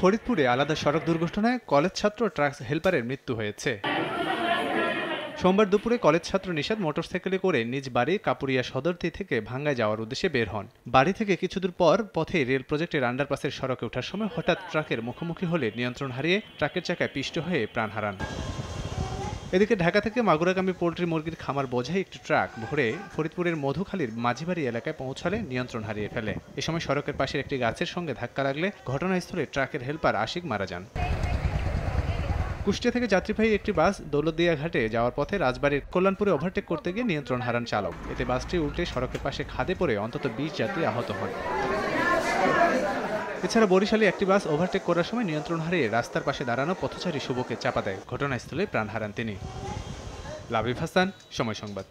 ফরিদপুরে আলাদা সড়ক দুর্ঘটনায় কলেজ ছাত্র ট্রাক হেলপারের মৃত্যু হয়েছে। সোমবার দুপুরে কলেজ ছাত্র নিশাদ মোটরসাইকেলে করে নিজ বাড়ি কাপুরিয়া সদরদি থেকে ভাঙ্গায় যাওয়ার উদ্দেশ্যে বের হন। বাড়ি থেকে কিছুদূর পর পথে রেল প্রজেক্টের আন্ডারপাসের সড়কে ওঠার সময় হঠাৎ ট্রাকের মুখোমুখি হলে নিয়ন্ত্রণ হারিয়ে ট্রাকের চাকায় পিষ্ট হয়ে প্রাণ হারান। এদিকে ঢাকা থেকে মাগুরাগামী পোল্ট্রি মুরগির খামার বোঝাই একটি ট্রাক ভোরে ফরিদপুরের মধুখালীর মাঝিবাড়ি এলাকায় পৌঁছালে নিয়ন্ত্রণ হারিয়ে ফেলে। এ সময় সড়কের পাশের একটি গাছের সঙ্গে ধাক্কা লাগলে ঘটনাস্থলে ট্রাকের হেলপার আশিক মারা যান। কুষ্টিয়া থেকে যাত্রীবাহী একটি বাস দৌলতদিয়া ঘাটে যাওয়ার পথে রাজবাড়ির কল্যাণপুরে ওভারটেক করতে গিয়ে নিয়ন্ত্রণ হারান চালক। এতে বাসটি উল্টে সড়কের পাশে খাদে পড়ে অন্তত ২০ যাত্রী আহত হন। এছাড়া বরিশালে একটি বাস ওভারটেক করার সময় নিয়ন্ত্রণ হারিয়ে রাস্তার পাশে দাঁড়ানো পথচারী শুভকে চাপা দেয়। ঘটনাস্থলে প্রাণ হারান তিনি। লাবিব হাসান, সময় সংবাদ।